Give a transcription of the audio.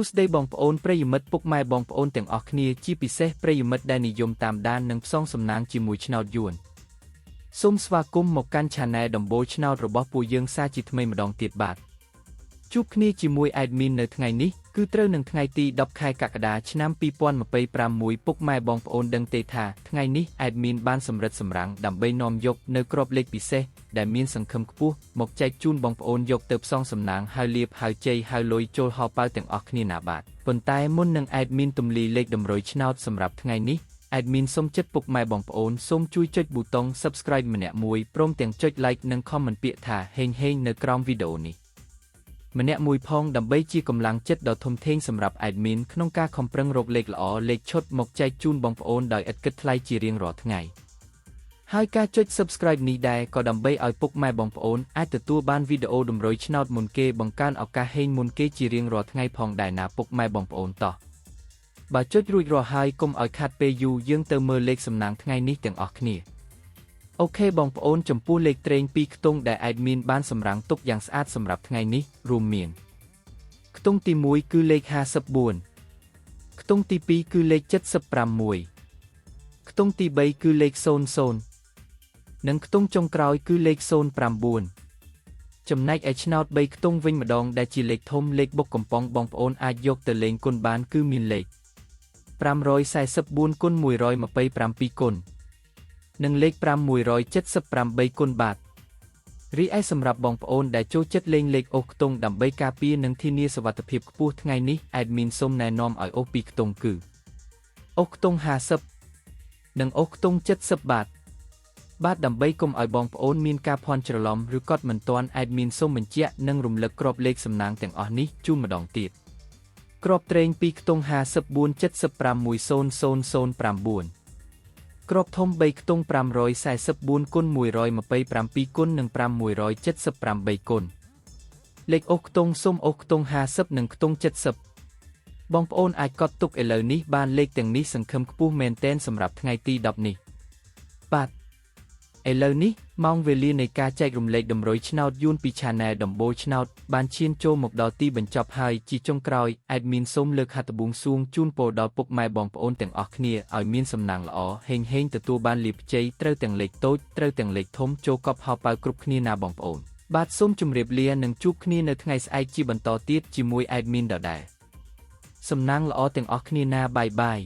ស្ដីបងប្អូនប្រិយមិត្តពុកម៉ែបងប្អូនទាំងអស់គ្នាជាពិសេសប្រិយមិត្តដែលនិយមតាមដាននិងផ្សងសំណាងជាមួយឆ្នោតយួនសូមស្វាគមន៍មកកាន់ Channel ដំបូលឆ្នោតរបស់ពួកយើងសាជាថ្មីម្ដងទៀតបាទជួបគ្នាជាមួយ Admin នៅថ្ងៃនេះគឺត្រូវនឹងថ្ងៃទី10 ខែកក្កដាឆ្នាំ2026ពុកម៉ែបងប្អូនដឹងទេថាថ្ងៃនេះ Admin បានសម្រិតសម្រាំងដើម្បីនាំយកនៅក្របលេខពិសេសដែលមានសង្ឃឹមខ្ពស់មកចែកជូនបងប្អូនយកទៅផ្សងសំណាងហើយលាភហើយជ័យហើយលុយចូលហោប៉ៅទាំងអស់គ្នាណាបាទប៉ុន្តែមុននឹង Admin ទម្លាយលេខតម្រុយឆ្នោតសម្រាប់ថ្ងៃនេះAdmin សូមចិត្តពុកម៉ែបងប្អូនសូមជួយចុចប៊ូតុង Subscribe ម្នាក់មួយព្រមទាំងចុច Like និង Comment ពាក្យថាហេងហេងនៅក្រោមវីដេអូនេះម្នាក់មួយផងដើម្បីជាកម្លាំងចិត្តដ៏ធំធេងសម្រាប់ Admin ក្នុងការខំប្រឹងរកលេខល្អលេខឈុតមកចែកជូនបងប្អូនដោយឥតគិតថ្លៃជារៀងរាល់ថ្ងៃហើយការចុច Subscribe នេះដែរក៏ដើម្បីឲ្យពុកម៉ែបងប្អូនអាចទទួលបានវីដេអូតម្រុយឆ្នោតមុនគេបង្កើនឱកាសហេងមុនគេជារៀងរាល់ថ្ងៃផងដែរណាពុកម៉ែបងប្អូនតោះបើចុចរួចរាល់ហើយកុំឲ្យខាត់ពេលយូរយើងទៅមើលលេខសំណាងថ្ងៃនេះទាំងអស់គ្នាអូខេបងប្អូនចំពោះលេខត្រេង2ខ្ទង់ដែល Admin បានសម្រាំងទុកយ៉ាងស្អាតសម្រាប់ថ្ងៃនេះរួមមានខ្ទង់ទី1គឺលេខ54ខ្ទង់ទី2គឺលេខ76ខ្ទង់ទី3គឺលេខ00និងខ្ទង់ចុងក្រោយគឺលេខ09ចំណែកឯឆ្នោត3ខ្ទង់វិញម្ដងដែលជាលេខធំលេខបុកកំប៉ុងបងប្អូនអាចយកទៅលេងគុណបានគឺមានលេខ544គុណ127គុណនិងលេខ5178គុណបាទរីឯសម្រាប់បងប្អូនដែលចូលចិត្តលេងលេខអូសខ្ទង់ដើម្បីការពារនិងធានាសុវត្ថិភាពខ្ពស់ថ្ងៃនេះ Admin សូមណែនាំឲ្យអូស2ខ្ទង់គឺអូសខ្ទង់50និងអូសខ្ទង់70បាទដើម្បីកុំឲ្យបងប្អូនមានការភ័ន្តច្រឡំឬកត់មិនទាន់ Admin សូមបញ្ជាក់និងរំលឹកក្របលេខសំណាងទាំងអស់នេះជូនម្ដងទៀតក្របត្រេង2ខ្ទង់54751009ក្របធំ3ខ្ទង់544គុណ127គុណនិង578គុណលេខអូសខ្ទង់សូមអូសខ្ទង់50និងខ្ទង់70បងប្អូនអាចកត់ទុកឥឡូវនេះបានលេខទាំងនេះសង្ឃឹមខ្ពស់មែនទែនសម្រាប់ថ្ងៃទី10នេះបាទឥឡូវនេះម៉ោងវេលានៃការចែករំលែកតម្រុយឆ្នោតយួនពី Channel ដំបូលឆ្នោតបានឈានចូលមកដល់ទីបញ្ចប់ហើយជាចុងក្រោយ Admin សូមលើកហត្ថបួងសួងជូនពរដល់ពុកម៉ែបងប្អូនទាំងអស់គ្នាឲ្យមានសំណាងល្អហេងហេងទទួលបានលាភជ័យត្រូវទាំងលេខតូចត្រូវទាំងលេខធំចូលកប់ហោប៉ៅគ្រប់គ្នាណាបងប្អូនបាទសូមជម្រាបលានិងជួបគ្នានៅថ្ងៃស្អែកជាបន្តទៀតជាមួយ Admin ដដែលសំណាងល្អទាំងអស់គ្នាណាបាយបាយ